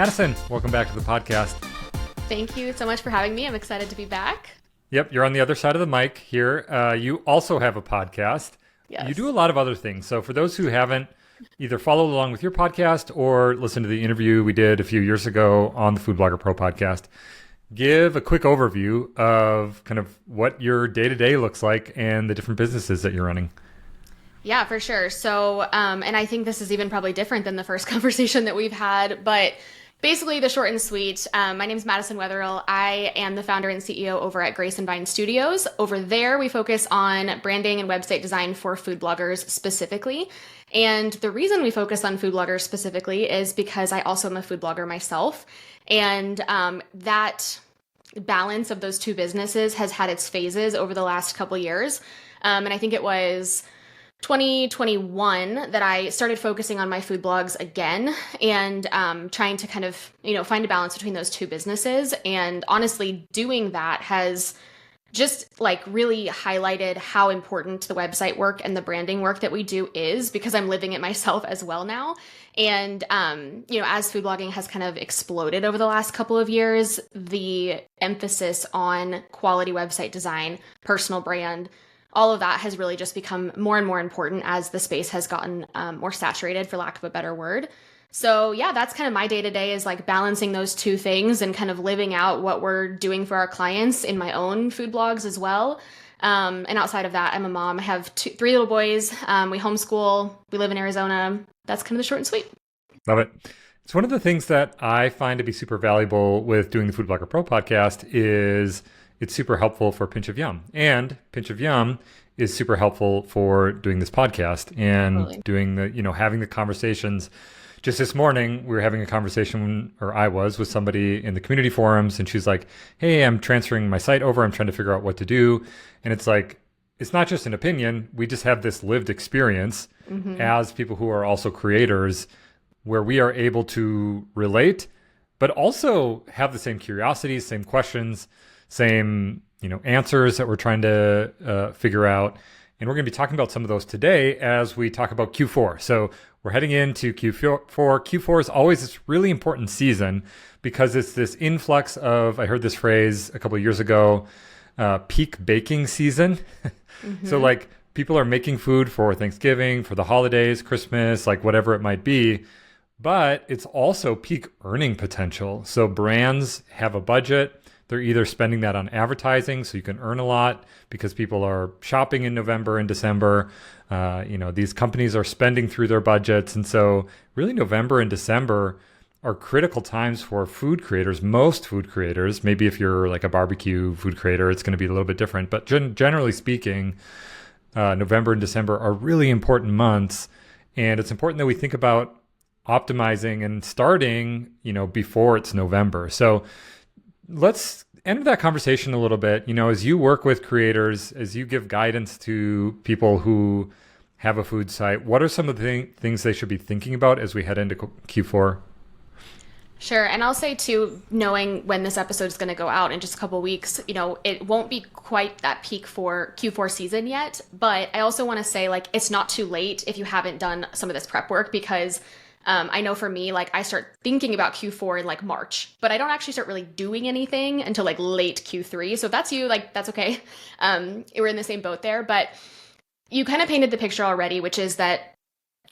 Madison, welcome back to the podcast. Thank you so much for having me. I'm excited to be back. Yep, you're on the other side of the mic here. You also have a podcast. Yes. You do a lot of other things. So for those who haven't either followed along with your podcast or listened to the interview we did a few years ago on the Food Blogger Pro podcast, give a quick overview of kind of what your day-to-day looks like and the different businesses that you're running. Yeah, for sure. So, and I think this is even probably different than the first conversation that we've had, but basically the short and sweet, my name is Madison Wetherill. I am the founder and CEO over at Grace and Vine Studios. Over there, we focus on branding and website design for food bloggers specifically. And the reason we focus on food bloggers specifically is because I also am a food blogger myself. And that balance of those two businesses has had its phases over the last couple years. And I think it was 2021 that I started focusing on my food blogs again and trying to kind of, find a balance between those two businesses. And honestly, doing that has just really highlighted how important the website work and the branding work that we do is, because I'm living it myself as well now. And, as food blogging has kind of exploded over the last couple of years, the emphasis on quality website design, personal brand, all of that has really just become more and more important as the space has gotten more saturated, for lack of a better word. So yeah, that's kind of my day-to-day is balancing those two things and kind of living out what we're doing for our clients in my own food blogs as well. And outside of that, I'm a mom. I have three little boys. We homeschool. We live in Arizona. That's kind of the short and sweet. Love it. It's one of the things that I find to be super valuable with doing the Food Blogger Pro podcast is it's super helpful for Pinch of Yum. And Pinch of Yum is super helpful for doing this podcast and Totally. doing the, having the conversations. Just this morning, we were having a conversation, or I was, with somebody in the community forums, and she's like, hey, I'm transferring my site over. I'm trying to figure out what to do. And it's like, it's not just an opinion. We just have this lived experience as people who are also creators where we are able to relate, but also have the same curiosities, same questions, same answers that we're trying to figure out. And we're going to be talking about some of those today as we talk about Q4. So we're heading into Q4. Q4 is always this really important season because it's this influx of, I heard this phrase a couple of years ago, peak baking season. So people are making food for Thanksgiving, for the holidays, Christmas, whatever it might be. But it's also peak earning potential. So brands have a budget. They're either spending that on advertising so you can earn a lot because people are shopping in November and December. These companies are spending through their budgets. And so really November and December are critical times for food creators, most food creators. Maybe if you're a barbecue food creator, it's going to be a little bit different. But generally speaking, November and December are really important months. And it's important that we think about optimizing and starting, before it's November. So let's enter that conversation a little bit. As you work with creators, as you give guidance to people who have a food site, what are some of the things they should be thinking about as we head into Q4? Sure. And I'll say too, knowing when this episode is going to go out in just a couple of weeks, it won't be quite that peak for Q4 season yet. But I also want to say it's not too late if you haven't done some of this prep work, because I know for me, I start thinking about Q4 in March, but I don't actually start really doing anything until late Q3. So if that's you, that's okay. We're in the same boat there, but you kind of painted the picture already, which is that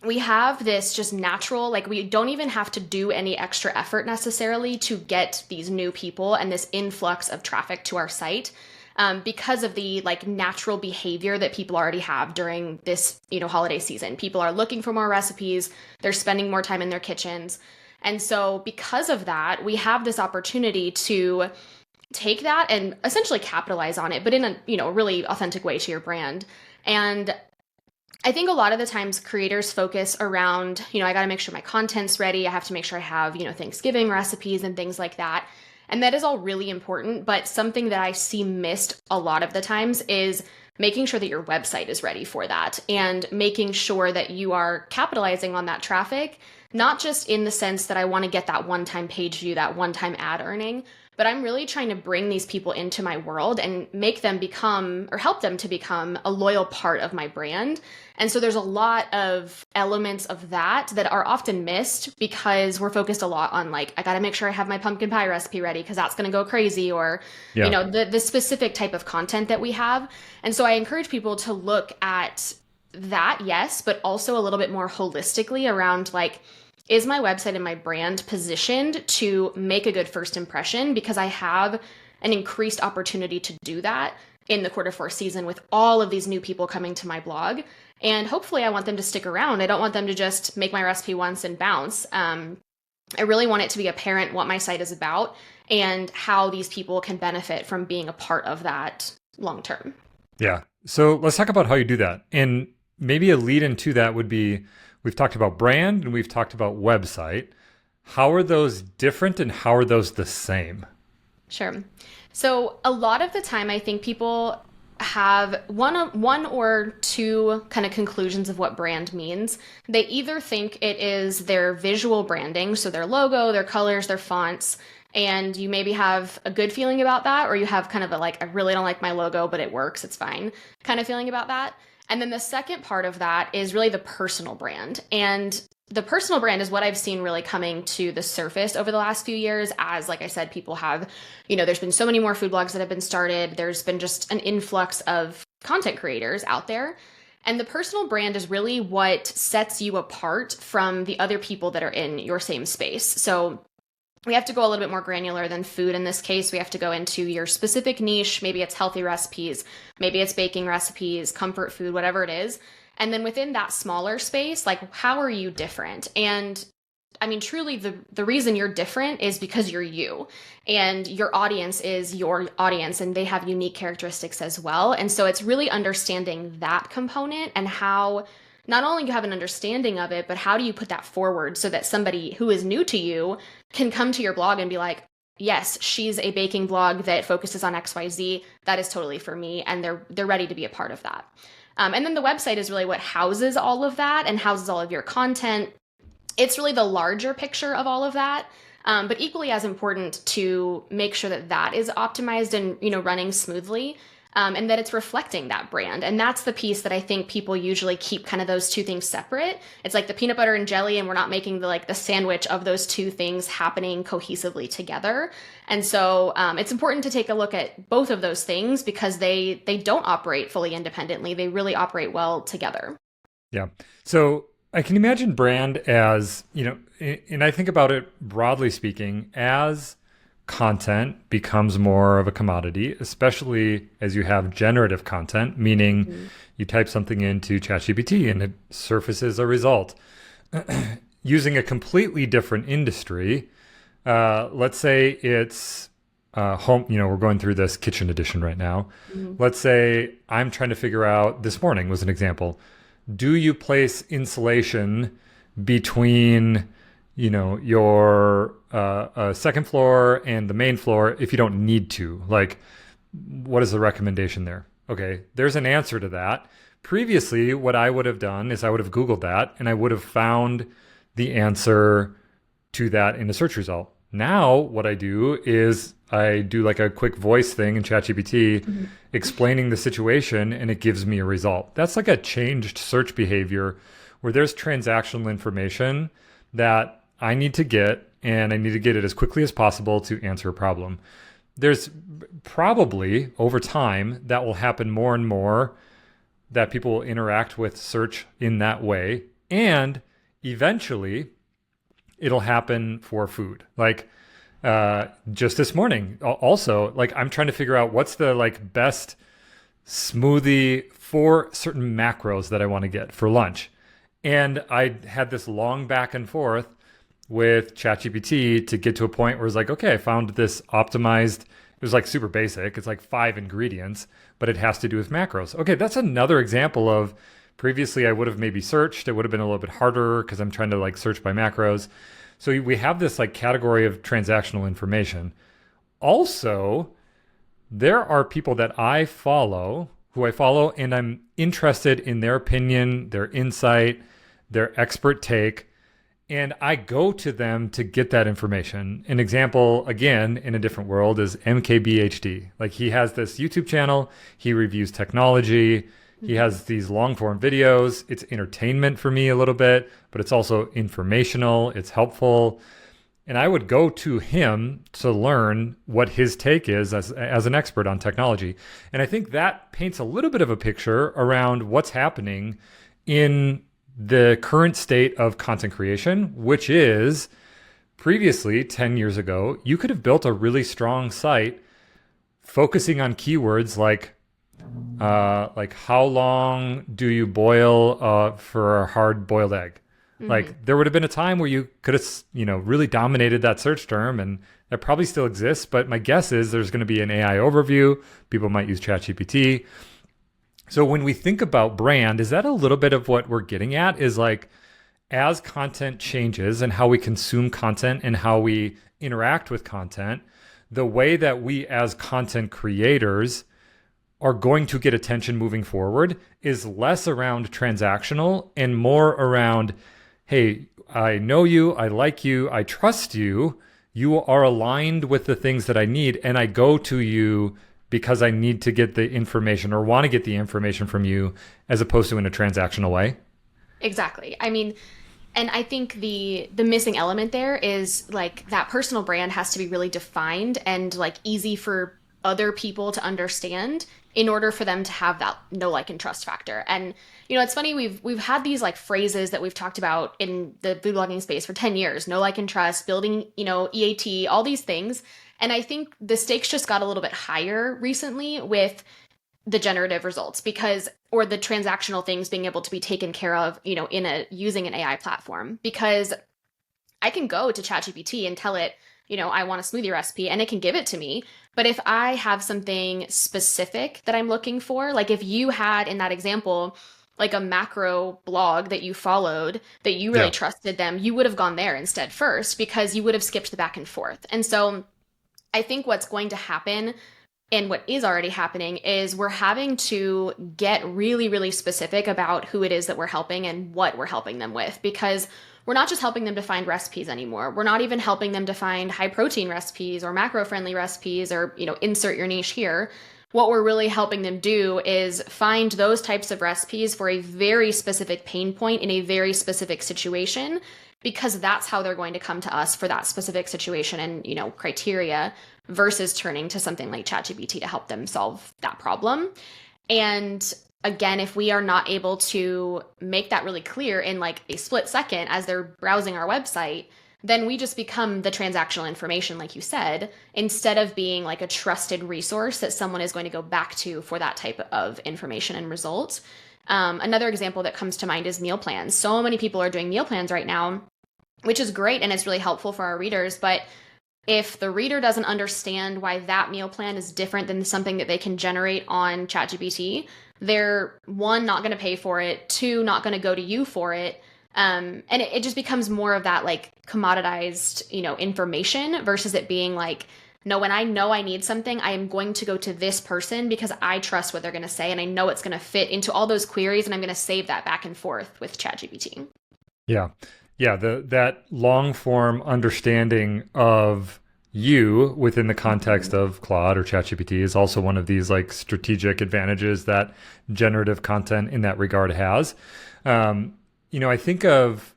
we have this just natural, we don't even have to do any extra effort necessarily to get these new people and this influx of traffic to our site. Because of the natural behavior that people already have during this, holiday season. People are looking for more recipes. They're spending more time in their kitchens. And so because of that, we have this opportunity to take that and essentially capitalize on it, but in a, really authentic way to your brand. And I think a lot of the times creators focus around, I got to make sure my content's ready. I have to make sure I have, Thanksgiving recipes and things like that. And that is all really important, but something that I see missed a lot of the times is making sure that your website is ready for that and making sure that you are capitalizing on that traffic, not just in the sense that I want to get that one-time page view, that one-time ad earning, but I'm really trying to bring these people into my world and make them become or help them to become a loyal part of my brand. And so there's a lot of elements of that that are often missed because we're focused a lot on like, I got to make sure I have my pumpkin pie recipe ready because that's going to go crazy, or, you know, the specific type of content that we have. And so I encourage people to look at that, yes, but also a little bit more holistically around like, is my website and my brand positioned to make a good first impression? Because I have an increased opportunity to do that in the Q4 season with all of these new people coming to my blog. And hopefully I want them to stick around. I don't want them to just make my recipe once and bounce. I really want it to be apparent what my site is about and how these people can benefit from being a part of that long term. Yeah. So let's talk about how you do that. And maybe a lead into that would be, we've talked about brand and we've talked about website. How are those different and how are those the same? Sure. So a lot of the time, I think people have one or two kind of conclusions of what brand means. They either think it is their visual branding, so their logo, their colors, their fonts, and you maybe have a good feeling about that, or you have kind of a like, I really don't like my logo, but it works, it's fine, kind of feeling about that. And then the second part of that is really the personal brand. And the personal brand is what I've seen really coming to the surface over the last few years as, like I said, people have, you know, there's been so many more food blogs that have been started. There's been just an influx of content creators out there. And the personal brand is really what sets you apart from the other people that are in your same space. So we have to go a little bit more granular than food in this case. We have to go into your specific niche. Maybe it's healthy recipes, maybe it's baking recipes, comfort food, whatever it is. And then within that smaller space, like, how are you different? And I mean, truly, the reason you're different is because you're you, and your audience is your audience, and they have unique characteristics as well. And so it's really understanding that component and how not only you have an understanding of it, but how do you put that forward so that somebody who is new to you can come to your blog and be like, yes, she's a baking blog that focuses on XYZ. That is totally for me. And they're ready to be a part of that. And then the website is really what houses all of that and houses all of your content. It's really the larger picture of all of that. But equally as important to make sure that that is optimized and, you know, running smoothly. And that it's reflecting that brand. And that's the piece that I think people usually keep kind of those two things separate. It's like the peanut butter and jelly, and we're not making the sandwich of those two things happening cohesively together. And so it's important to take a look at both of those things because they don't operate fully independently. They really operate well together. Yeah. So I can imagine brand as, you know, and I think about it broadly speaking, as content becomes more of a commodity, especially as you have generative content, meaning you type something into ChatGPT and it surfaces a result. Using a completely different industry, let's say it's home, you know, we're going through this kitchen edition right now. Let's say I'm trying to figure out, this morning was an example, do you place insulation between, you know, your second floor and the main floor if you don't need to? Like, what is the recommendation there? Okay, there's an answer to that. Previously, what I would have done is I would have Googled that and I would have found the answer to that in a search result. Now, what I do is I do like a quick voice thing in ChatGPT explaining the situation and it gives me a result. That's like a changed search behavior where there's transactional information that I need to get, and I need to get it as quickly as possible to answer a problem. There's probably over time that will happen more and more, that people will interact with search in that way. And eventually it'll happen for food. Like just this morning also, like I'm trying to figure out what's the like best smoothie for certain macros that I want to get for lunch. And I had this long back and forth with ChatGPT to get to a point where it's like, okay, I found this optimized. It was like super basic. It's like 5 ingredients, but it has to do with macros. Okay, that's another example of previously I would have maybe searched. It would have been a little bit harder because I'm trying to like search by macros. So we have this like category of transactional information. Also, there are people that who I follow, and I'm interested in their opinion, their insight, their expert take. And I go to them to get that information. An example, again, in a different world, is MKBHD. Like, he has this YouTube channel, he reviews technology, he has these long form videos. It's entertainment for me a little bit, but it's also informational, it's helpful. And I would go to him to learn what his take is as an expert on technology. And I think that paints a little bit of a picture around what's happening in the current state of content creation, which is previously 10 years ago, you could have built a really strong site focusing on keywords like how long do you boil for a hard boiled egg? Mm-hmm. Like, there would have been a time where you could have, really dominated that search term, and that probably still exists. But my guess is there's going to be an AI overview. People might use ChatGPT. So when we think about brand, is that a little bit of what we're getting at? Is like, as content changes and how we consume content and how we interact with content, the way that we as content creators are going to get attention moving forward is less around transactional and more around, hey, I know you, I like you, I trust you, you are aligned with the things that I need, and I go to you because I need to get the information or want to get the information from you, as opposed to in a transactional way. Exactly. I mean, and I think the missing element there is like that personal brand has to be really defined and like easy for other people to understand in order for them to have that know, like, and trust factor. And it's funny, we've had these like phrases that we've talked about in the food blogging space for 10 years, know, like, and trust, building, EAT, all these things. And I think the stakes just got a little bit higher recently with the generative results or the transactional things being able to be taken care of, using an AI platform, because I can go to ChatGPT and tell it, I want a smoothie recipe, and it can give it to me. But if I have something specific that I'm looking for, like if you had in that example, like a macro blog that you followed, that you really trusted them, you would have gone there instead first, because you would have skipped the back and forth. And so I think what's going to happen, and what is already happening, is we're having to get really, really specific about who it is that we're helping and what we're helping them with, because we're not just helping them to find recipes anymore. We're not even helping them to find high protein recipes or macro friendly recipes or, insert your niche here. What we're really helping them do is find those types of recipes for a very specific pain point in a very specific situation, because that's how they're going to come to us for that specific situation and, criteria, versus turning to something like ChatGPT to help them solve that problem. And again, if we are not able to make that really clear in like a split second as they're browsing our website, then we just become the transactional information, like you said, instead of being like a trusted resource that someone is going to go back to for that type of information and result. Another example that comes to mind is meal plans. So many people are doing meal plans right now, which is great and it's really helpful for our readers. But if the reader doesn't understand why that meal plan is different than something that they can generate on ChatGPT, they're, one, not going to pay for it, two, not going to go to you for it. And it just becomes more of that like commoditized, information, versus it being like, no, when I know I need something, I am going to go to this person because I trust what they're going to say and I know it's going to fit into all those queries, and I'm going to save that back and forth with ChatGPT. Yeah. Yeah. That long form understanding of you within the context of Claude or ChatGPT is also one of these like strategic advantages that generative content in that regard has. I think of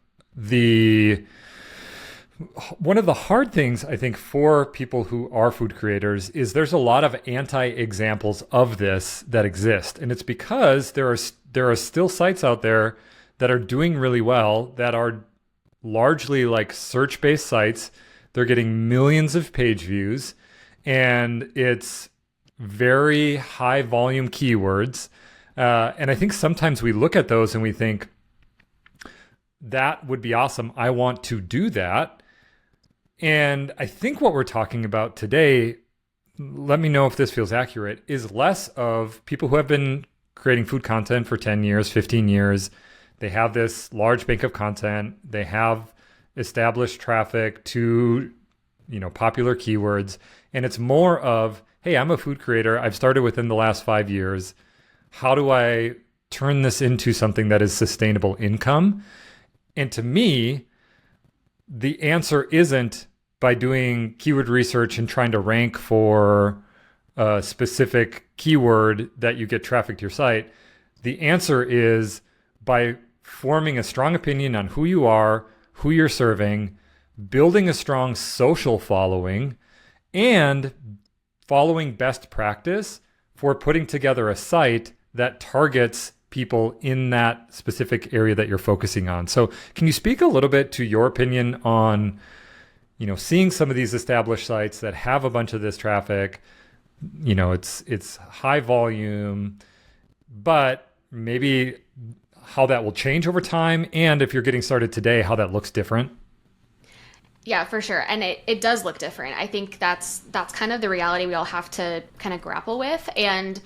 one of the hard things, I think, for people who are food creators is there's a lot of anti-examples of this that exist. And it's because there are still sites out there that are doing really well, that are largely like search-based sites. They're getting millions of page views, and it's very high volume keywords. And I think sometimes we look at those and we think, that would be awesome. I want to do that. And I think what we're talking about today, let me know if this feels accurate, is less of people who have been creating food content for 10 years, 15 years. They have this large bank of content. They have established traffic to, popular keywords. And it's more of, hey, I'm a food creator. I've started within the last 5 years. How do I turn this into something that is sustainable income? And to me, the answer isn't by doing keyword research and trying to rank for a specific keyword that you get traffic to your site. The answer is by forming a strong opinion on who you are, who you're serving, building a strong social following, and following best practice for putting together a site that targets people in that specific area that you're focusing on. So can you speak a little bit to your opinion on, seeing some of these established sites that have a bunch of this traffic, it's high volume, but maybe how that will change over time, and if you're getting started today, how that looks different? Yeah, for sure. And it does look different. I think that's kind of the reality we all have to kind of grapple with. And,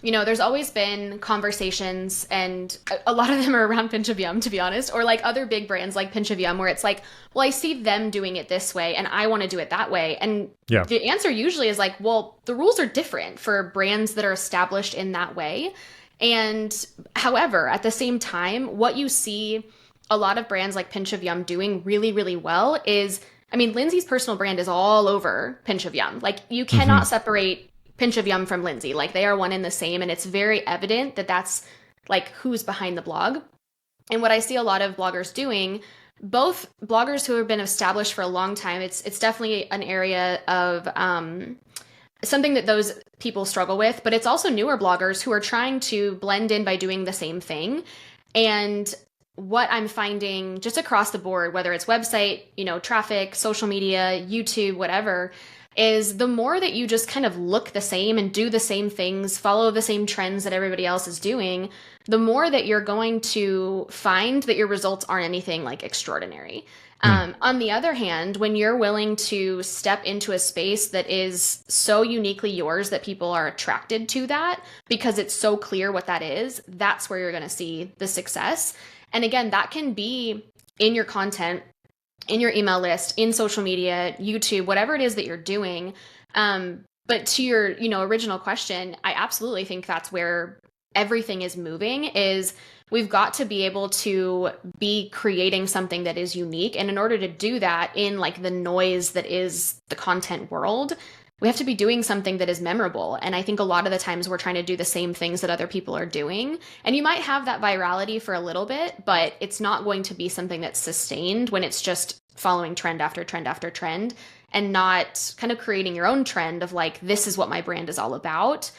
there's always been conversations, and a lot of them are around Pinch of Yum, to be honest, or like other big brands like Pinch of Yum, where it's like, well, I see them doing it this way and I want to do it that way. And the answer usually is like, well, the rules are different for brands that are established in that way. And however, at the same time, what you see a lot of brands like Pinch of Yum doing really, really well is, Lindsay's personal brand is all over Pinch of Yum. Like, you cannot separate Pinch of Yum from Lindsay. Like, they are one and the same, and it's very evident that that's like who's behind the blog. And what I see a lot of bloggers doing, both bloggers who have been established for a long time, it's definitely an area of something that those people struggle with, but it's also newer bloggers who are trying to blend in by doing the same thing. And what I'm finding just across the board, whether it's website, traffic, social media, YouTube, whatever, is the more that you just kind of look the same and do the same things, follow the same trends that everybody else is doing, the more that you're going to find that your results aren't anything like extraordinary. On the other hand, when you're willing to step into a space that is so uniquely yours that people are attracted to that because it's so clear what that is, that's where you're going to see the success. And again, that can be in your content, in your email list, in social media, YouTube, whatever it is that you're doing. But to your, original question, I absolutely think that's where everything is moving, is we've got to be able to be creating something that is unique. And in order to do that in like the noise that is the content world, we have to be doing something that is memorable. And I think a lot of the times we're trying to do the same things that other people are doing. And you might have that virality for a little bit, but it's not going to be something that's sustained when it's just following trend after trend after trend and not kind of creating your own trend of like, this is what my brand is all about.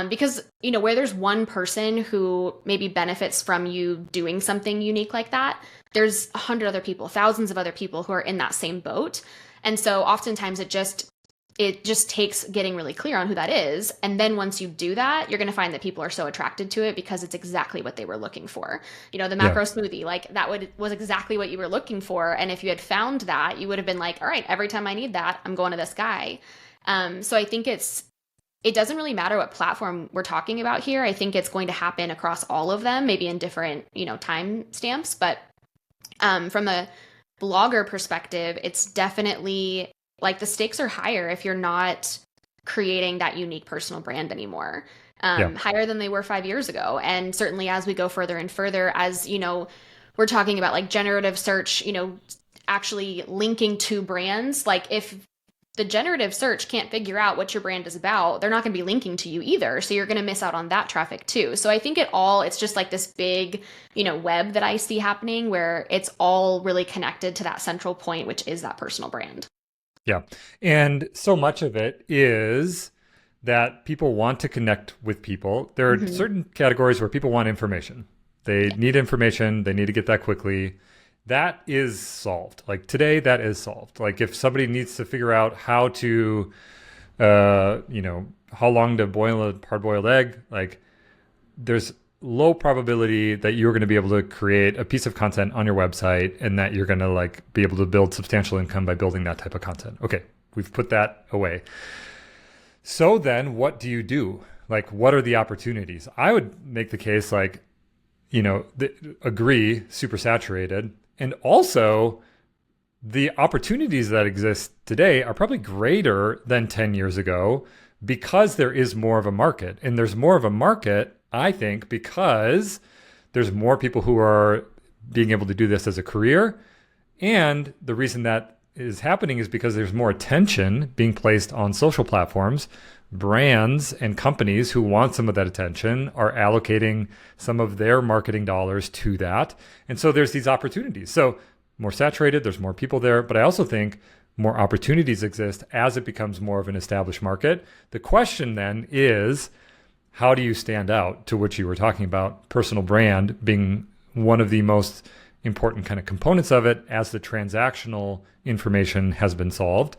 Because, where there's one person who maybe benefits from you doing something unique like that, there's 100 other people, thousands of other people who are in that same boat. And so oftentimes it just takes getting really clear on who that is. And then once you do that, you're going to find that people are so attracted to it because it's exactly what they were looking for. The macro smoothie, like that was exactly what you were looking for. And if you had found that, you would have been like, all right, every time I need that, I'm going to this guy. So I think it doesn't really matter what platform we're talking about here. I think it's going to happen across all of them, maybe in different, time stamps. But from a blogger perspective, it's definitely like the stakes are higher if you're not creating that unique personal brand anymore, higher than they were 5 years ago. And certainly as we go further and further, as, we're talking about like generative search, actually linking to brands, like if the generative search can't figure out what your brand is about, they're not going to be linking to you either. So you're going to miss out on that traffic too. So I think it's just like this big, web that I see happening where it's all really connected to that central point, which is that personal brand. Yeah. And so much of it is that people want to connect with people. There are certain categories where people want information. They need information. They need to get that quickly. That is solved. Like today, that is solved. Like if somebody needs to figure out how to, how long to boil a hard-boiled egg, like there's low probability that you're going to be able to create a piece of content on your website and that you're going to like be able to build substantial income by building that type of content. Okay, we've put that away. So then what do you do? Like, what are the opportunities? I would make the case like, agree, super saturated. And also, the opportunities that exist today are probably greater than 10 years ago because there is more of a market. And there's more of a market, I think, because there's more people who are being able to do this as a career. And the reason that is happening is because there's more attention being placed on social platforms. Brands and companies who want some of that attention are allocating some of their marketing dollars to that. And so there's these opportunities. So more saturated, there's more people there. But I also think more opportunities exist as it becomes more of an established market. The question then is, how do you stand out, to which you were talking about, personal brand being one of the most important kind of components of it as the transactional information has been solved.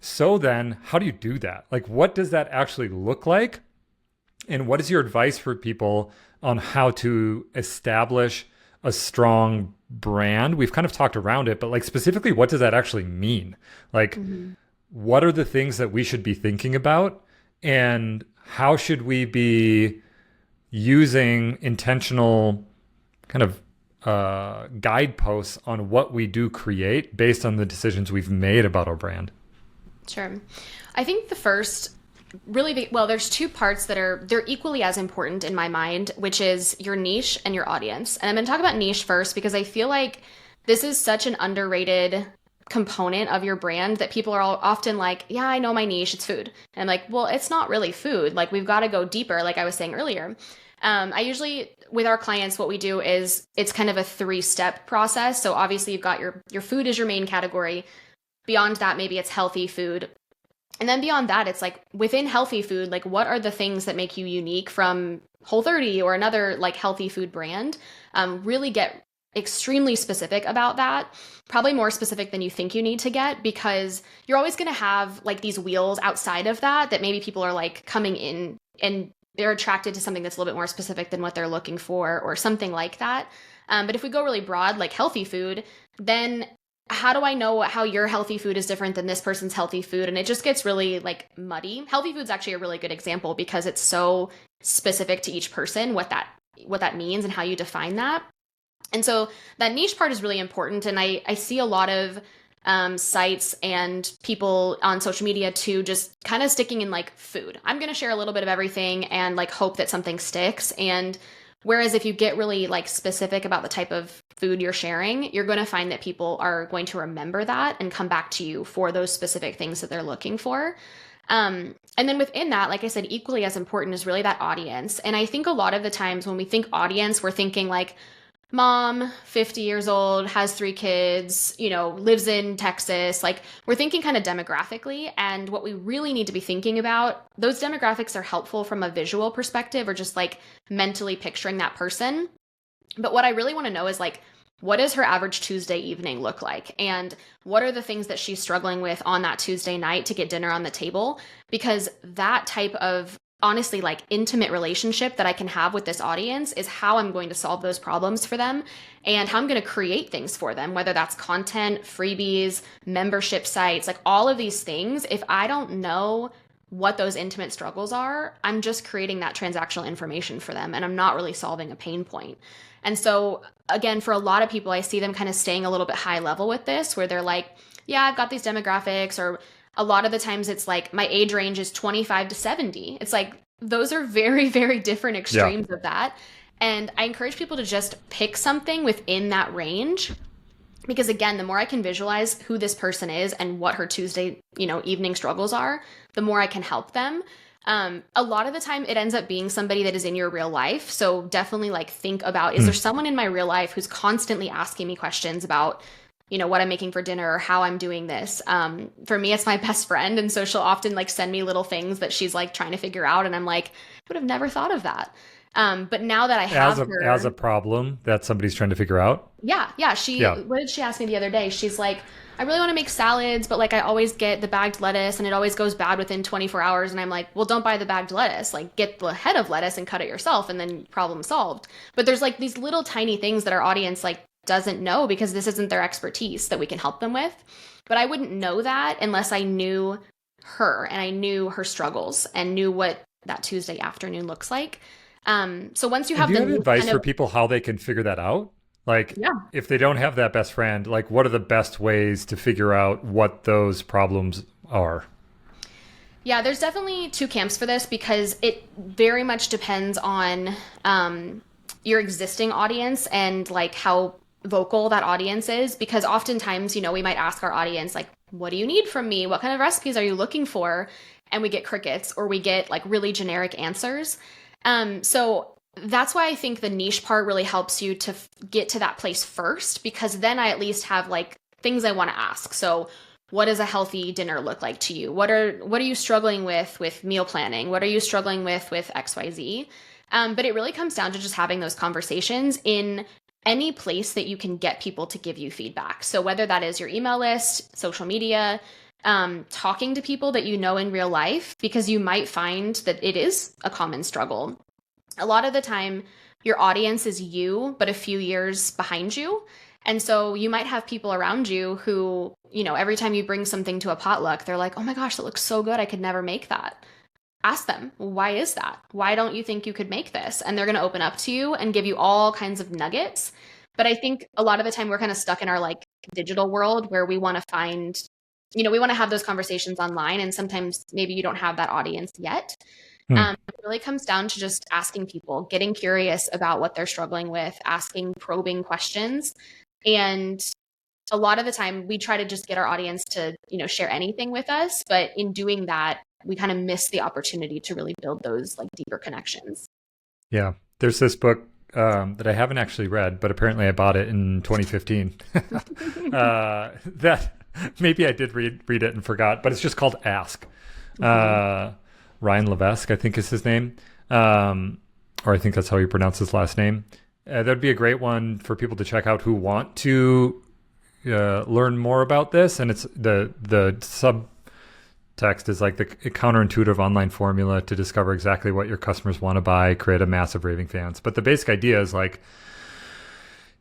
So then how do you do that? Like, what does that actually look like? And what is your advice for people on how to establish a strong brand? We've kind of talked around it, but like specifically, what does that actually mean? Like, what are the things that we should be thinking about? And how should we be using intentional kind of guideposts on what we do create based on the decisions we've made about our brand? Sure. I think the first there's two parts they're equally as important in my mind, which is your niche and your audience. And I'm going to talk about niche first because I feel like this is such an underrated component of your brand that people are all often like, yeah, I know my niche, it's food. And I'm like, well, it's not really food. Like, we've got to go deeper, like I was saying earlier. I usually, with our clients, what we do is it's kind of a 3-step process. So obviously you've got your food is your main category. Beyond that, maybe it's healthy food. And then beyond that, it's like within healthy food, like what are the things that make you unique from Whole30 or another like healthy food brand? Really get extremely specific about that, probably more specific than you think you need to get, because you're always going to have like these wheels outside of that maybe people are like coming in and they're attracted to something that's a little bit more specific than what they're looking for or something like that. But if we go really broad, like healthy food, then how do I know how your healthy food is different than this person's healthy food? And it just gets really like muddy. Healthy food's actually a really good example because it's so specific to each person, what that means and how you define that. And so that niche part is really important. And I see a lot of sites and people on social media too, just kind of sticking in like food. I'm going to share a little bit of everything and like hope that something sticks. And whereas if you get really like specific about the type of food you're sharing, you're going to find that people are going to remember that and come back to you for those specific things that they're looking for. And then within that, like I said, equally as important is really that audience. And I think a lot of the times when we think audience, we're thinking like, mom, 50 years old, has 3 kids, lives in Texas. Like, we're thinking kind of demographically. And what we really need to be thinking about, those demographics are helpful from a visual perspective or just like mentally picturing that person. But what I really want to know is like, what does her average Tuesday evening look like? And what are the things that she's struggling with on that Tuesday night to get dinner on the table? Because that type of honestly like intimate relationship that I can have with this audience is how I'm going to solve those problems for them and how I'm going to create things for them, whether that's content, freebies, membership sites, like all of these things. If I don't know what those intimate struggles are, I'm just creating that transactional information for them and I'm not really solving a pain point. And so again, for a lot of people, I see them kind of staying a little bit high level with this where they're like, yeah, I've got these demographics, or a lot of the times it's like my age range is 25 to 70. It's like those are very, very different extremes of that. And I encourage people to just pick something within that range. Because again, the more I can visualize who this person is and what her Tuesday, evening struggles are, the more I can help them. A lot of the time it ends up being somebody that is in your real life. So definitely like think about, is there someone in my real life who's constantly asking me questions about what I'm making for dinner or how I'm doing this. For me, it's my best friend. And so she'll often like send me little things that she's like trying to figure out. And I'm like, I would have never thought of that. But now that I have her as a problem that somebody's trying to figure out. Yeah. What did she ask me the other day? She's like, I really want to make salads, but like I always get the bagged lettuce and it always goes bad within 24 hours. And I'm like, well, don't buy the bagged lettuce, like get the head of lettuce and cut it yourself and then problem solved. But there's like these little tiny things that our audience like doesn't know because this isn't their expertise that we can help them with. But I wouldn't know that unless I knew her and I knew her struggles and knew what that Tuesday afternoon looks like. So once you have do you have advice for people how they can figure that out? Like, if they don't have that best friend, like what are the best ways to figure out what those problems are? Yeah, there's definitely 2 camps for this because it very much depends on your existing audience and like how vocal that audience is, because oftentimes, we might ask our audience, like, what do you need from me? What kind of recipes are you looking for? And we get crickets, or we get like really generic answers. So that's why I think the niche part really helps you to get to that place first, because then I at least have like things I want to ask. So what does a healthy dinner look like to you? What are you struggling with meal planning? What are you struggling with XYZ? But it really comes down to just having those conversations in any place that you can get people to give you feedback. So whether that is your email list, social media, talking to people that you know in real life, because you might find that it is a common struggle. A lot of the time, your audience is you, but a few years behind you. And so you might have people around you who, every time you bring something to a potluck, they're like, oh my gosh, that looks so good. I could never make that. Ask them, why is that? Why don't you think you could make this? And they're going to open up to you and give you all kinds of nuggets. But I think a lot of the time we're kind of stuck in our like digital world where we want to find, we want to have those conversations online. And sometimes maybe you don't have that audience yet. It really comes down to just asking people, getting curious about what they're struggling with, asking probing questions. And a lot of the time we try to just get our audience to, share anything with us. But in doing that, we kind of miss the opportunity to really build those like deeper connections. Yeah. There's this book that I haven't actually read, but apparently I bought it in 2015. That maybe I did read it and forgot, but it's just called Ask. Ryan Levesque, I think is his name. Or I think that's how you pronounce his last name. That'd be a great one for people to check out who want to learn more about this. And it's the subtext is like the counterintuitive online formula to discover exactly what your customers want to buy, create a massive raving fans. But the basic idea is like,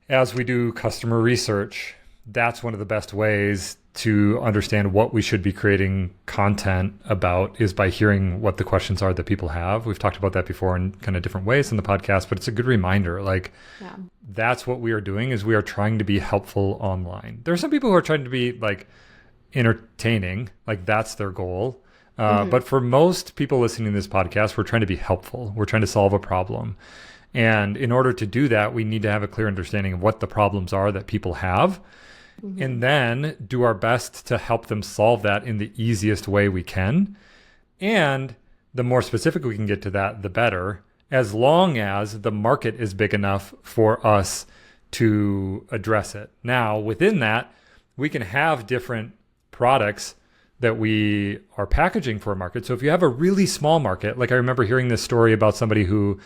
as we do customer research, that's one of the best ways to understand what we should be creating content about is by hearing what the questions are that people have. We've talked about that before in kind of different ways in the podcast, but it's a good reminder. Like, that's what we are doing is we are trying to be helpful online. There are some people who are trying to be like entertaining, like that's their goal. But for most people listening to this podcast, we're trying to be helpful. We're trying to solve a problem. And in order to do that, we need to have a clear understanding of what the problems are that people have. And then do our best to help them solve that in the easiest way we can. And the more specific we can get to that, the better, as long as the market is big enough for us to address it. Now, within that, we can have different products that we are packaging for a market. So if you have a really small market, like I remember hearing this story about somebody who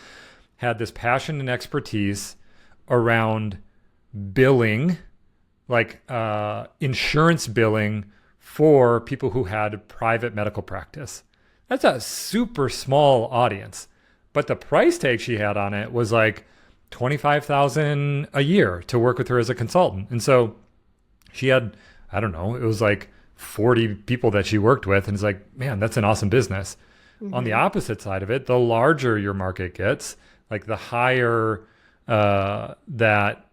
had this passion and expertise around billing, like insurance billing for people who had private medical practice. That's a super small audience, but the price tag she had on it was like $25,000 a year to work with her as a consultant. And so she had, I don't know, it was like 40 people that she worked with, and it's like, man, that's an awesome business. On the opposite side of it, the larger your market gets, like the higher that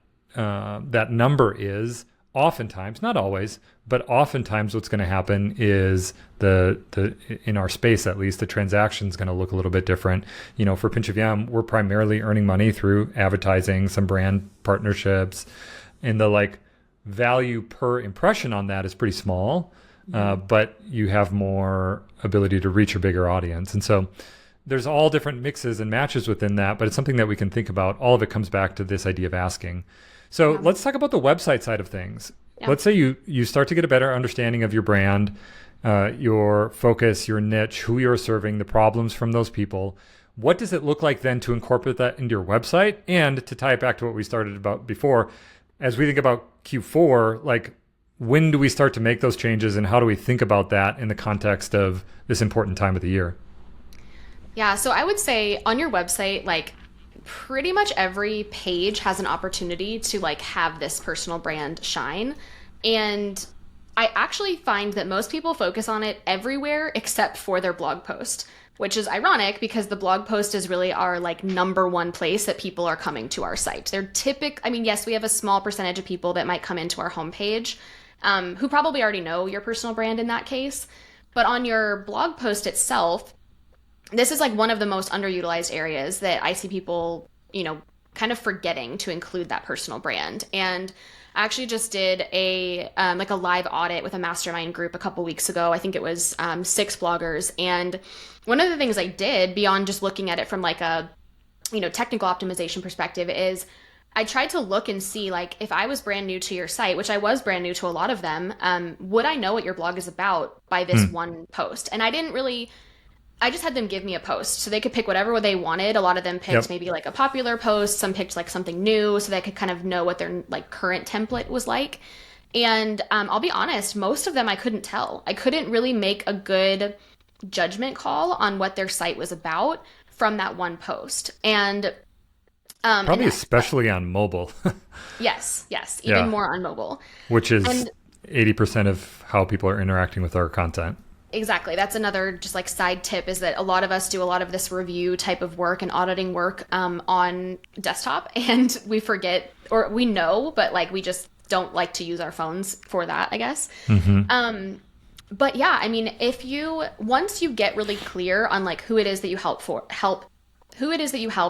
number is, oftentimes, not always, but oftentimes what's going to happen is the in our space, at least, the transaction is going to look a little bit different. For Pinch of Yum, we're primarily earning money through advertising, some brand partnerships, and the like value per impression on that is pretty small, but you have more ability to reach a bigger audience. And so there's all different mixes and matches within that, but it's something that we can think about. All of it comes back to this idea of asking. So let's talk about the website side of things. Let's say you start to get a better understanding of your brand, your focus, your niche, who you're serving, the problems from those people. What does it look like then to incorporate that into your website? And to tie it back to what we started about before, as we think about Q4, like when do we start to make those changes and how do we think about that in the context of this important time of the year? Yeah, so I would say on your website, like pretty much every page has an opportunity to like have this personal brand shine. And I actually find that most people focus on it everywhere except for their blog post, which is ironic because the blog post is really our like number one place that people are coming to our site. They're yes, we have a small percentage of people that might come into our homepage who probably already know your personal brand in that case. But on your blog post itself, this is like one of the most underutilized areas that I see people, kind of forgetting to include that personal brand. And I actually just did a like a live audit with a mastermind group a couple weeks ago. I think it was 6 bloggers. And one of the things I did beyond just looking at it from like a, technical optimization perspective is I tried to look and see, like, if I was brand new to your site, which I was brand new to a lot of them, would I know what your blog is about by this one post? And I just had them give me a post so they could pick whatever they wanted. A lot of them picked maybe like a popular post. Some picked like something new so they could kind of know what their like current template was like. And I'll be honest, most of them I couldn't tell. I couldn't really make a good judgment call on what their site was about from that one post. And Probably especially on mobile. yes, even more on mobile. Which is 80% of how people are interacting with our content. Exactly. That's another just like side tip is that a lot of us do a lot of this review type of work and auditing work on desktop, and we forget, or we know, but like we just don't like to use our phones for that, I guess. But yeah, I mean, once you get really clear on like who it is that you help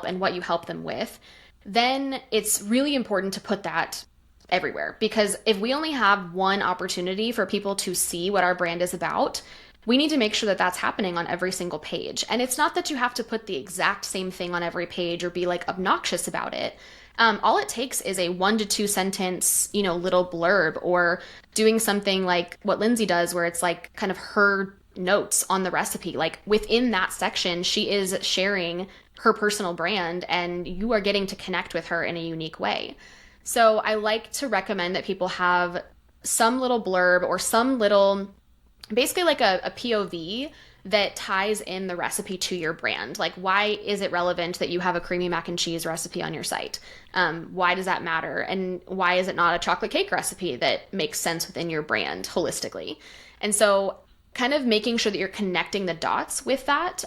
and what you help them with, then it's really important to put that everywhere. Because if we only have one opportunity for people to see what our brand is about, we need to make sure that that's happening on every single page. And it's not that you have to put the exact same thing on every page or be like obnoxious about it. All it takes is a 1 to 2 sentence, little blurb, or doing something like what Lindsay does, where it's like kind of her notes on the recipe. Like within that section, she is sharing her personal brand and you are getting to connect with her in a unique way. So I like to recommend that people have some little blurb or some little, basically like a POV that ties in the recipe to your brand. Like, why is it relevant that you have a creamy mac and cheese recipe on your site? Why does that matter? And why is it not a chocolate cake recipe that makes sense within your brand holistically? And so kind of making sure that you're connecting the dots with that,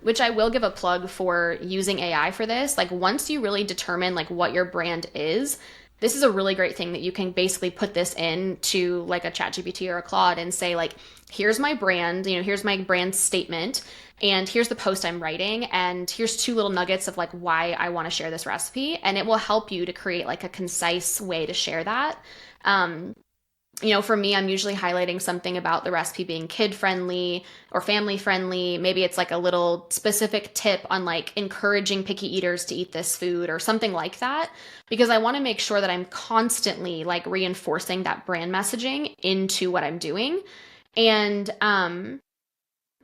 which I will give a plug for using AI for this. Like once you really determine like what your brand is, this is a really great thing that you can basically put this into like a ChatGPT or a Claude and say like, here's my brand, here's my brand statement, and here's the post I'm writing, and here's 2 little nuggets of like why I want to share this recipe. And it will help you to create like a concise way to share that. For me, I'm usually highlighting something about the recipe being kid friendly or family friendly. Maybe it's like a little specific tip on like encouraging picky eaters to eat this food or something like that, because I want to make sure that I'm constantly like reinforcing that brand messaging into what I'm doing. And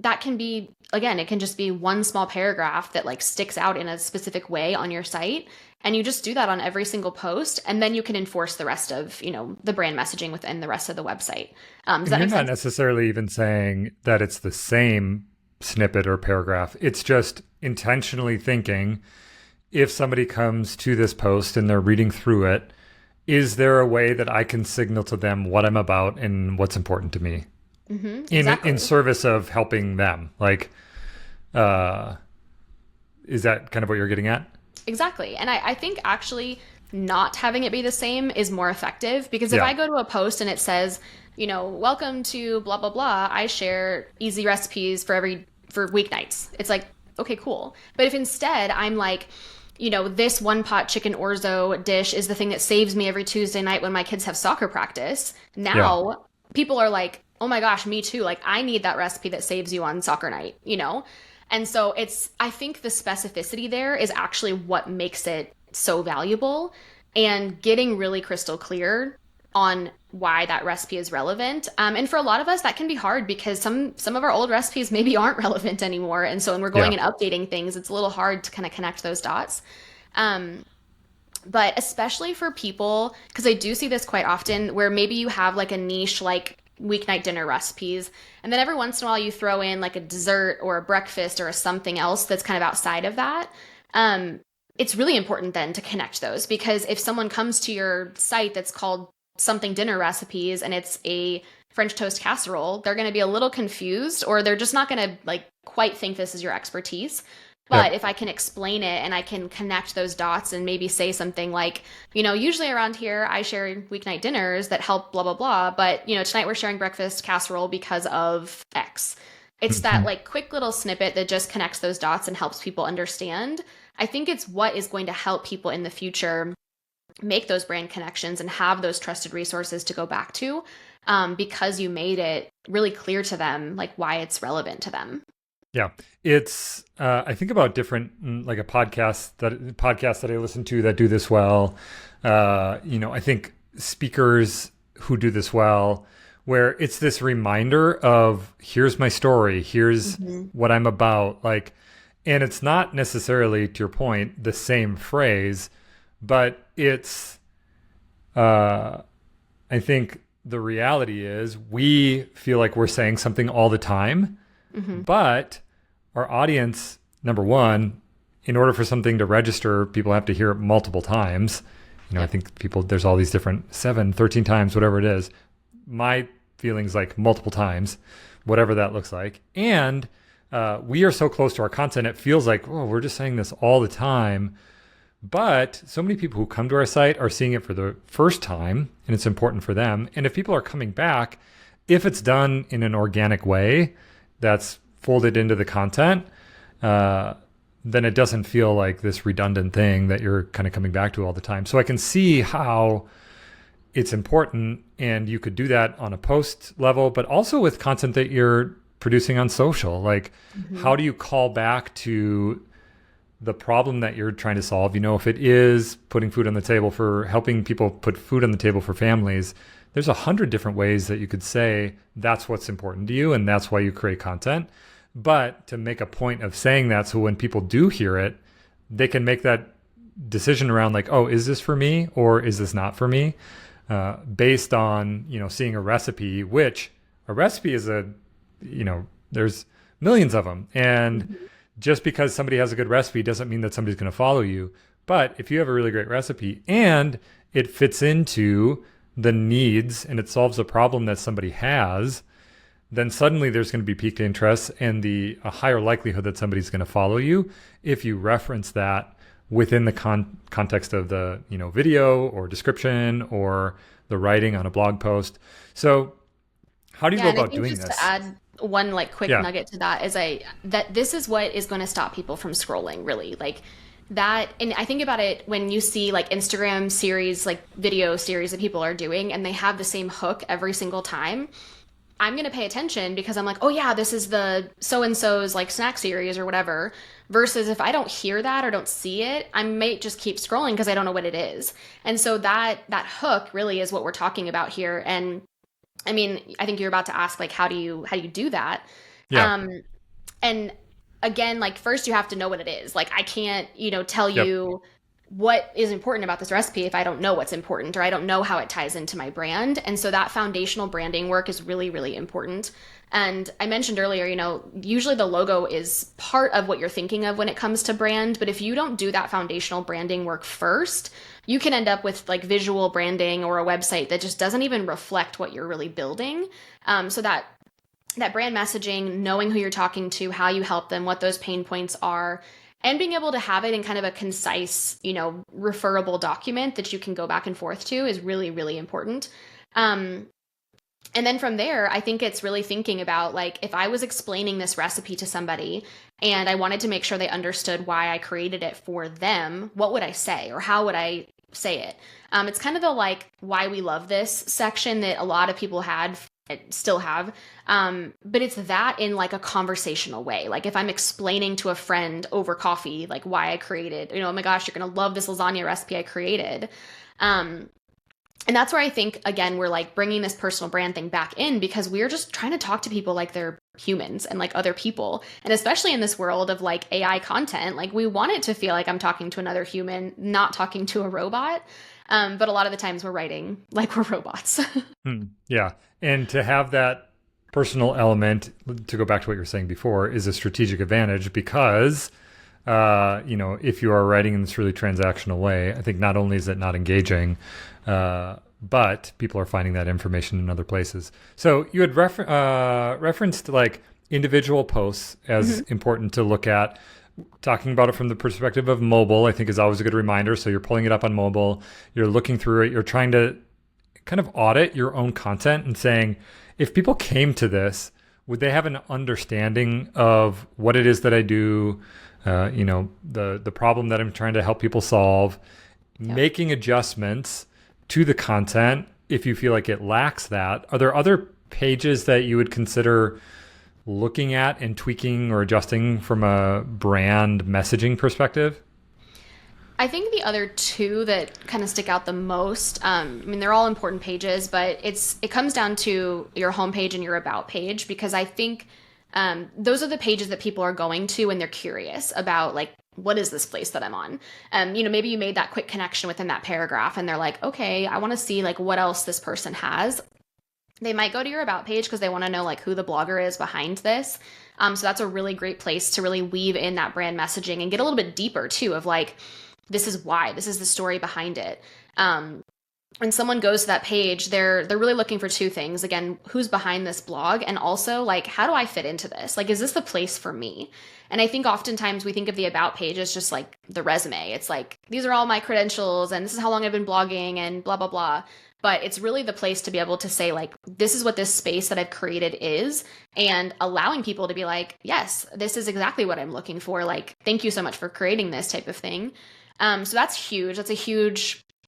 that can be, again, it can just be one small paragraph that like sticks out in a specific way on your site. And you just do that on every single post. And then you can enforce the rest of, the brand messaging within the rest of the website. Does that make sense? You're not necessarily even saying that it's the same snippet or paragraph. It's just intentionally thinking, if somebody comes to this post and they're reading through it, is there a way that I can signal to them what I'm about and what's important to me? Exactly. In service of helping them? Like, is that kind of what you're getting at? Exactly. And I think actually not having it be the same is more effective, because if I go to a post and it says, welcome to blah, blah, blah, I share easy recipes for weeknights. It's like, okay, cool. But if instead I'm like, this one pot chicken orzo dish is the thing that saves me every Tuesday night when my kids have soccer practice. Now people are like, oh my gosh, me too. Like I need that recipe that saves you on soccer night, And so I think the specificity there is actually what makes it so valuable, and getting really crystal clear on why that recipe is relevant. And for a lot of us, that can be hard because some of our old recipes maybe aren't relevant anymore. And so when we're going and updating things, it's a little hard to kind of connect those dots. But especially for people, because I do see this quite often, where maybe you have like a niche, like weeknight dinner recipes, and then every once in a while you throw in like a dessert or a breakfast or something else that's kind of outside of that. It's really important then to connect those, because if someone comes to your site that's called something dinner recipes and it's a French toast casserole, they're going to be a little confused, or they're just not going to like quite think this is your expertise. But if I can explain it and I can connect those dots and maybe say something like, usually around here I share weeknight dinners that help blah, blah, blah. But, tonight we're sharing breakfast casserole because of X. It's that like quick little snippet that just connects those dots and helps people understand. I think it's what is going to help people in the future make those brand connections and have those trusted resources to go back to, because you made it really clear to them, like why it's relevant to them. Yeah, it's. I think about different, like a podcast that I listen to that do this well. I think speakers who do this well, where it's this reminder of here's my story, here's what I'm about, like, and it's not necessarily, to your point, the same phrase, but it's. I think the reality is we feel like we're saying something all the time, but our audience, number one, in order for something to register, people have to hear it multiple times. I think there's all these different 7, 13 times, whatever it is. My feelings like multiple times, whatever that looks like. And we are so close to our content, it feels like, oh, we're just saying this all the time. But so many people who come to our site are seeing it for the first time, and it's important for them. And if people are coming back, if it's done in an organic way that's folded into the content, then it doesn't feel like this redundant thing that you're kind of coming back to all the time. So I can see how it's important, and you could do that on a post level, but also with content that you're producing on social. Like, how do you call back to the problem that you're trying to solve? If it is putting food on the table, for helping people put food on the table for families, there's 100 different ways that you could say that's what's important to you, and that's why you create content. But to make a point of saying that, so when people do hear it, they can make that decision around like, oh, is this for me or is this not for me? Based on, seeing a recipe, which a recipe is there's millions of them. And just because somebody has a good recipe doesn't mean that somebody's going to follow you. But if you have a really great recipe and it fits into the needs and it solves a problem that somebody has, then suddenly there's going to be piqued interest and a higher likelihood that somebody's going to follow you if you reference that within the context of the video or description or the writing on a blog post. So how do you go about doing this? To add one quick nugget to that is that this is what is going to stop people from scrolling, really. Like that, and I think about it when you see Instagram series, video series that people are doing, and they have the same hook every single time. I'm going to pay attention because I'm like, oh yeah, this is the so-and-so's snack series or whatever. Versus if I don't hear that or don't see it, I may just keep scrolling because I don't know what it is. And so that hook really is what we're talking about here. And I mean, I think you're about to ask how do you do that? Yeah. And again, first you have to know what it is. I can't, tell you what is important about this recipe if I don't know what's important or I don't know how it ties into my brand. And so that foundational branding work is really, really important. And I mentioned earlier, usually the logo is part of what you're thinking of when it comes to brand. But if you don't do that foundational branding work first, you can end up with visual branding or a website that just doesn't even reflect what you're really building. So that brand messaging, knowing who you're talking to, how you help them, what those pain points are, and being able to have it in kind of a concise, referable document that you can go back and forth to is really, really important. And then from there, I think it's really thinking about if I was explaining this recipe to somebody and I wanted to make sure they understood why I created it for them, what would I say or how would I say it? It's kind of the why we love this section that a lot of people had still have. But it's that in a conversational way. If I'm explaining to a friend over coffee, why I created, oh my gosh, you're going to love this lasagna recipe I created. And that's where I think, again, we're bringing this personal brand thing back in because we're just trying to talk to people like they're humans and other people. And especially in this world of AI content, we want it to feel like I'm talking to another human, not talking to a robot. But a lot of the times we're writing like we're robots. Yeah. And to have that personal element, to go back to what you were saying before, is a strategic advantage because, if you are writing in this really transactional way, I think not only is it not engaging, but people are finding that information in other places. So you had referenced individual posts as important to look at. Talking about it from the perspective of mobile, I think is always a good reminder. So you're pulling it up on mobile, you're looking through it, you're trying to kind of audit your own content and saying, if people came to this, would they have an understanding of what it is that I do? the problem that I'm trying to help people solve, making adjustments to the content if you feel like it lacks that. Are there other pages that you would consider looking at and tweaking or adjusting from a brand messaging perspective? I think the other two that kind of stick out the most, they're all important pages, but it comes down to your homepage and your about page, because I think those are the pages that people are going to when they're curious about, like, what is this place that I'm on? Maybe you made that quick connection within that paragraph and they're like, okay, I want to see like what else this person has. They might go to your about page because they want to know like who the blogger is behind this. So that's a really great place to really weave in that brand messaging and get a little bit deeper too of like, this is why, this is the story behind it. When someone goes to that page, they're really looking for two things. Again, who's behind this blog, and also like, how do I fit into this? Like, is this the place for me? And I think oftentimes we think of the about page as just like the resume. It's like, these are all my credentials and this is how long I've been blogging and blah, blah, blah. But it's really the place to be able to say like, this is what this space that I've created is, and allowing people to be like, yes, this is exactly what I'm looking for. Like, thank you so much for creating this type of thing. So that's huge.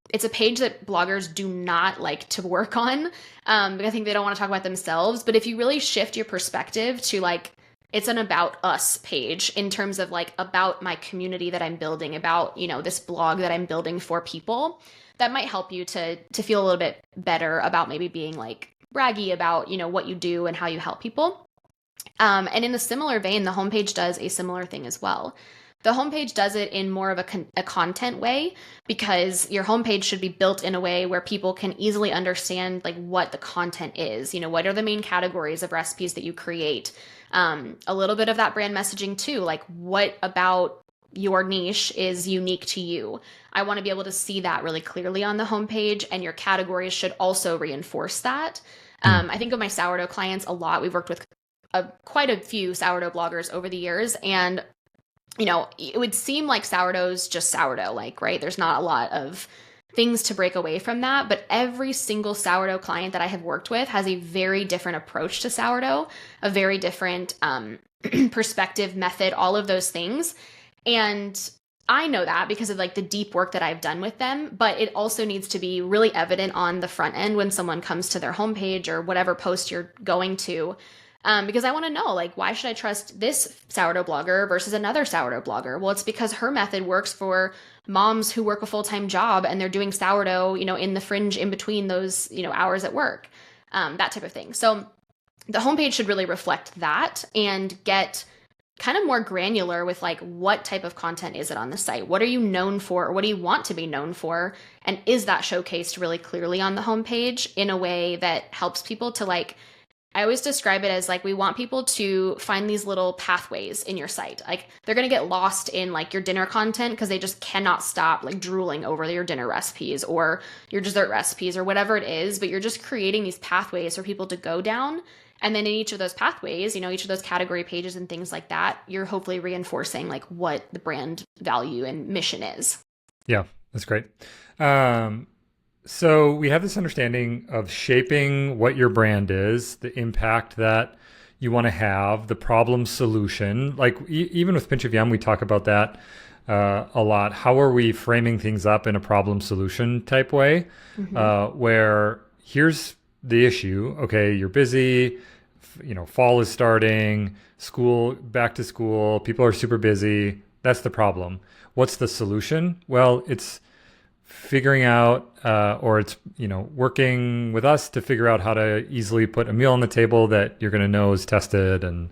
It's a page that bloggers do not like to work on. Because I think they don't want to talk about themselves. But if you really shift your perspective to like, it's an about us page in terms of like about my community that I'm building, about, this blog that I'm building for people, that might help you to feel a little bit better about maybe being like braggy about, what you do and how you help people. And in a similar vein, the homepage does a similar thing as well. The homepage does it in more of a content way, because your homepage should be built in a way where people can easily understand like what the content is. What are the main categories of recipes that you create? A little bit of that brand messaging too, like what about your niche is unique to you. I want to be able to see that really clearly on the homepage, and your categories should also reinforce that. I think of my sourdough clients a lot. We've worked with quite a few sourdough bloggers over the years, and it would seem like sourdough's just sourdough, like, right? There's not a lot of things to break away from that, but every single sourdough client that I have worked with has a very different approach to sourdough, a very different perspective, method, all of those things. And I know that because of like the deep work that I've done with them, but it also needs to be really evident on the front end when someone comes to their homepage or whatever post you're going to. Because I want to know, like, why should I trust this sourdough blogger versus another sourdough blogger? Well, it's because her method works for moms who work a full-time job and they're doing sourdough, in the fringe in between those, hours at work, that type of thing. So the homepage should really reflect that and get kind of more granular with like, what type of content is it on the site? What are you known for? Or what do you want to be known for? And is that showcased really clearly on the homepage in a way that helps people to like, I always describe it as like, we want people to find these little pathways in your site. Like they're going to get lost in like your dinner content because they just cannot stop like drooling over your dinner recipes or your dessert recipes or whatever it is, but you're just creating these pathways for people to go down. And then in each of those pathways, each of those category pages and things like that, you're hopefully reinforcing like what the brand value and mission is. Yeah, that's great. So we have this understanding of shaping what your brand is, the impact that you want to have, the problem solution. Like even with Pinch of Yum, we talk about that a lot. How are we framing things up in a problem solution type way, where here's the issue. Okay, you're busy, fall is starting, school, back to school, people are super busy. That's the problem. What's the solution? Well, it's figuring out, or it's, working with us to figure out how to easily put a meal on the table that you're going to know is tested and,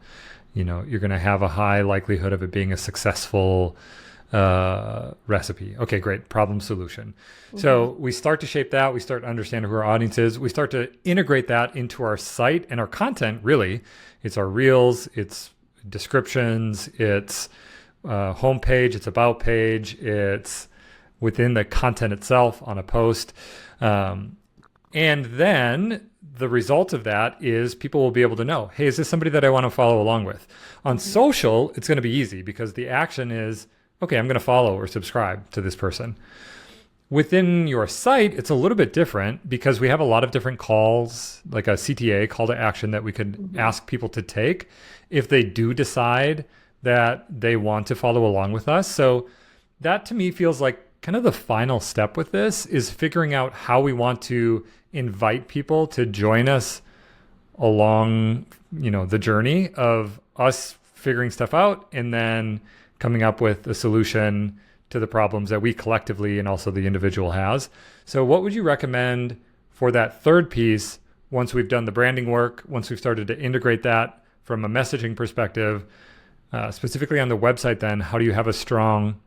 you're going to have a high likelihood of it being a successful recipe. Okay, great. Problem solution. So we start to shape that. We start to understand who our audience is. We start to integrate that into our site and our content. Really, it's our reels, it's descriptions, it's homepage, it's about page, it's within the content itself on a post. And then the result of that is people will be able to know, hey, is this somebody that I want to follow along with? On social, it's going to be easy because the action is, okay, I'm going to follow or subscribe to this person. Within your site, it's a little bit different because we have a lot of different calls, like a CTA, call to action, that we could ask people to take if they do decide that they want to follow along with us. So that to me feels like kind of the final step with this is figuring out how we want to invite people to join us along, the journey of us figuring stuff out and then coming up with a solution to the problems that we collectively and also the individual has. So what would you recommend for that third piece once we've done the branding work, once we've started to integrate that from a messaging perspective, specifically on the website, then how do you have a strong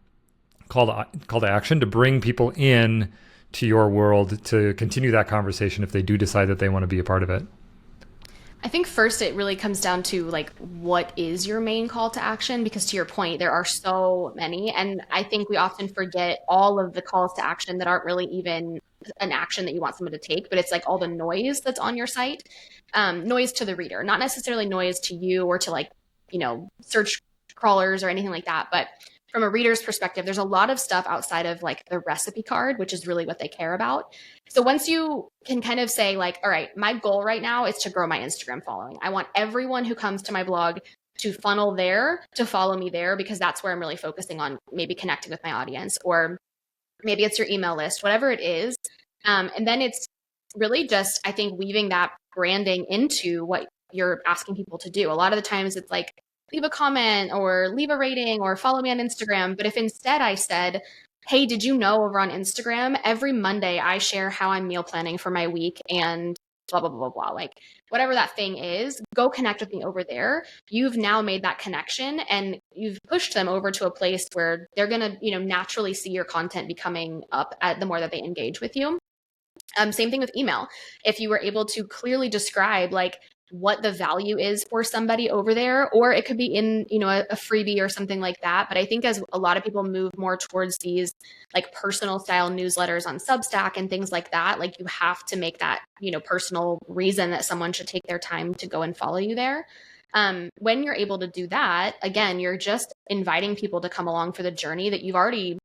call to action to bring people in to your world to continue that conversation if they do decide that they want to be a part of it? I think first it really comes down to like what is your main call to action, because to your point there are so many, and I think we often forget all of the calls to action that aren't really even an action that you want someone to take, but it's like all the noise that's on your site, noise to the reader, not necessarily noise to you or to like search crawlers or anything like that, but from a reader's perspective, there's a lot of stuff outside of like the recipe card, which is really what they care about. So once you can kind of say like, all right, my goal right now is to grow my Instagram following. I want everyone who comes to my blog to funnel there, to follow me there, because that's where I'm really focusing on maybe connecting with my audience, or maybe it's your email list, whatever it is. And then it's really just, I think, weaving that branding into what you're asking people to do. A lot of the times it's like, leave a comment or leave a rating or follow me on Instagram. But if instead I said, hey, did you know over on Instagram, every Monday I share how I'm meal planning for my week and blah, blah, blah, blah, blah. Like whatever that thing is, go connect with me over there. You've now made that connection and you've pushed them over to a place where they're going to, naturally see your content becoming up the more that they engage with you. Same thing with email. If you were able to clearly describe like what the value is for somebody over there, or it could be in, a freebie or something like that. But I think as a lot of people move more towards these like personal style newsletters on Substack and things like that, like you have to make that, personal reason that someone should take their time to go and follow you there. When you're able to do that, again, you're just inviting people to come along for the journey that you've already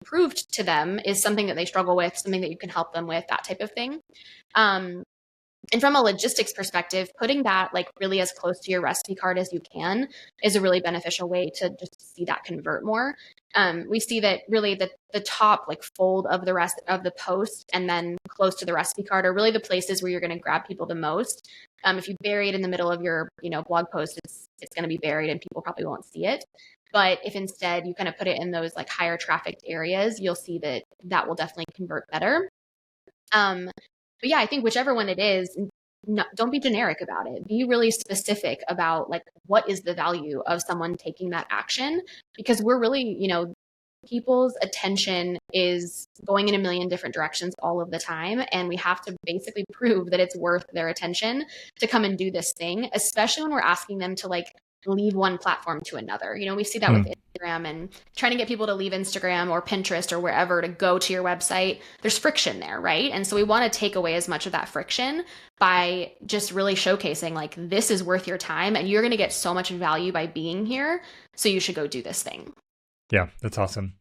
proved to them is something that they struggle with, something that you can help them with, that type of thing. And from a logistics perspective, putting that like really as close to your recipe card as you can is a really beneficial way to just see that convert more. We see that really the top like fold of the rest of the post and then close to the recipe card are really the places where you're going to grab people the most. If you bury it in the middle of your blog post, it's going to be buried and people probably won't see it. But if instead you kind of put it in those like higher trafficked areas, you'll see that will definitely convert better. But yeah, I think whichever one it is, don't be generic about it. Be really specific about like what is the value of someone taking that action, because we're really, people's attention is going in a million different directions all of the time. And we have to basically prove that it's worth their attention to come and do this thing, especially when we're asking them to like leave one platform to another. We see that with Instagram and trying to get people to leave Instagram or Pinterest or wherever to go to your website. There's friction there, right? And so we want to take away as much of that friction by just really showcasing like this is worth your time and you're going to get so much value by being here. So you should go do this thing. Yeah, that's awesome.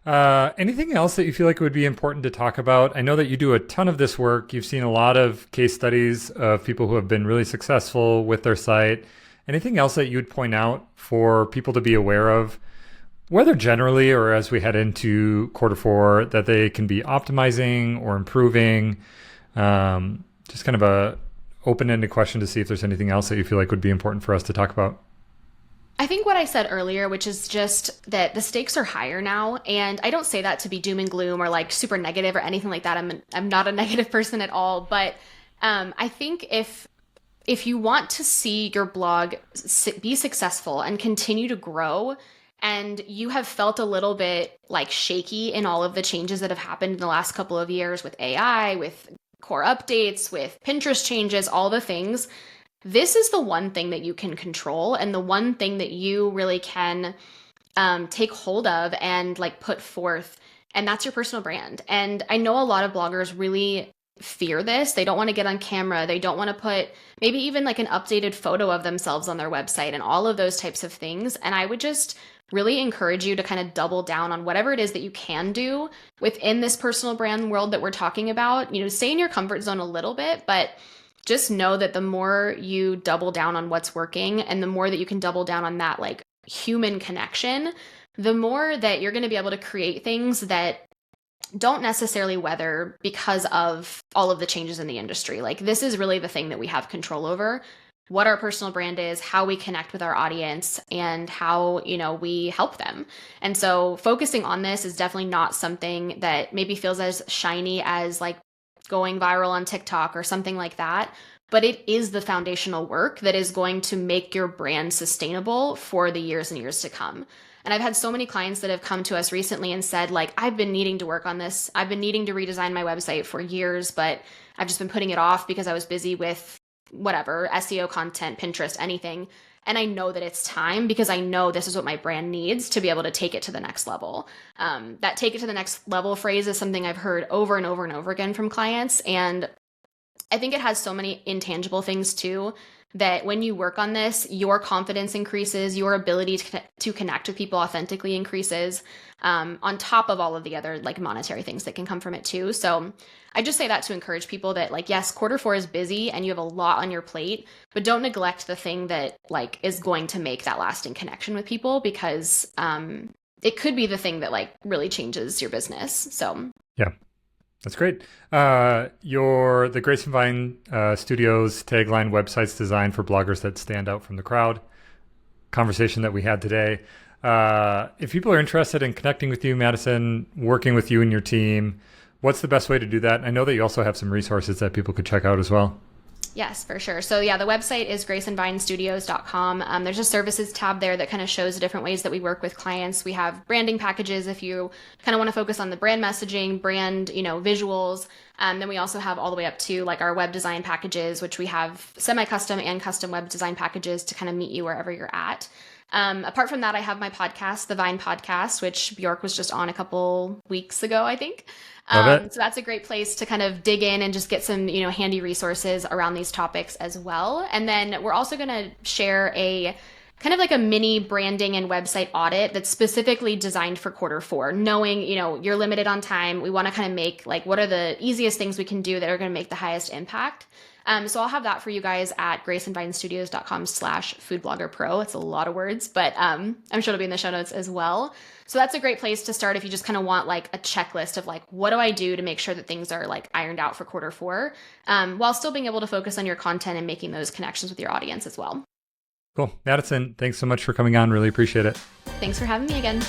Anything else that you feel like would be important to talk about? I know that you do a ton of this work. You've seen a lot of case studies of people who have been really successful with their site. Anything else that you'd point out for people to be aware of, whether generally or as we head into Q4, that they can be optimizing or improving? Just kind of a open-ended question to see if there's anything else that you feel like would be important for us to talk about. I think what I said earlier, which is just that the stakes are higher now. And I don't say that to be doom and gloom or like super negative or anything like that. I'm not a negative person at all. But I think if you want to see your blog be successful and continue to grow, and you have felt a little bit like shaky in all of the changes that have happened in the last couple of years with AI, with core updates, with Pinterest changes, all the things, this is the one thing that you can control and the one thing that you really can take hold of and like put forth. And that's your personal brand. And I know a lot of bloggers really fear this. They don't want to get on camera. They don't want to put maybe even like an updated photo of themselves on their website and all of those types of things. And I would just really encourage you to kind of double down on whatever it is that you can do within this personal brand world that we're talking about. Stay in your comfort zone a little bit, but just know that the more you double down on what's working and the more that you can double down on that like human connection, the more that you're going to be able to create things that don't necessarily weather because of all of the changes in the industry. Like, this is really the thing that we have control over, what our personal brand is, how we connect with our audience, and how, we help them. And so focusing on this is definitely not something that maybe feels as shiny as like going viral on TikTok or something like that. But it is the foundational work that is going to make your brand sustainable for the years and years to come. And I've had so many clients that have come to us recently and said, like, I've been needing to work on this. I've been needing to redesign my website for years, but I've just been putting it off because I was busy with whatever, SEO content, Pinterest, anything. And I know that it's time because I know this is what my brand needs to be able to take it to the next level. That take it to the next level phrase is something I've heard over and over and over again from clients. And I think it has so many intangible things too, that when you work on this, your confidence increases, your ability to connect with people authentically increases, on top of all of the other like monetary things that can come from it too. So I just say that to encourage people that, like, yes, Q4 is busy and you have a lot on your plate, but don't neglect the thing that like is going to make that lasting connection with people, because it could be the thing that like really changes your business. So yeah. That's great. The Grace and Vine Studios tagline, websites designed for bloggers that stand out from the crowd, conversation that we had today. If people are interested in connecting with you, Madison, working with you and your team, what's the best way to do that? I know that you also have some resources that people could check out as well. Yes, for sure. So yeah, the website is graceandvinestudios.com. There's a services tab there that kind of shows the different ways that we work with clients. We have branding packages if you kind of want to focus on the brand messaging, brand, visuals. Then we also have all the way up to like our web design packages, which we have semi-custom and custom web design packages to kind of meet you wherever you're at. Apart from that, I have my podcast, the Vine Podcast, which Bjork was just on a couple weeks ago, I think. So that's a great place to kind of dig in and just get some, handy resources around these topics as well. And then we're also going to share a kind of like a mini branding and website audit that's specifically designed for Q4, knowing, you're limited on time. We want to kind of make like, what are the easiest things we can do that are going to make the highest impact? So I'll have that for you guys at graceandvinestudios.com/foodbloggerpro. It's a lot of words, but I'm sure it'll be in the show notes as well. So that's a great place to start if you just kind of want like a checklist of like, what do I do to make sure that things are like ironed out for Q4, while still being able to focus on your content and making those connections with your audience as well. Cool. Madison, thanks so much for coming on. Really appreciate it. Thanks for having me again.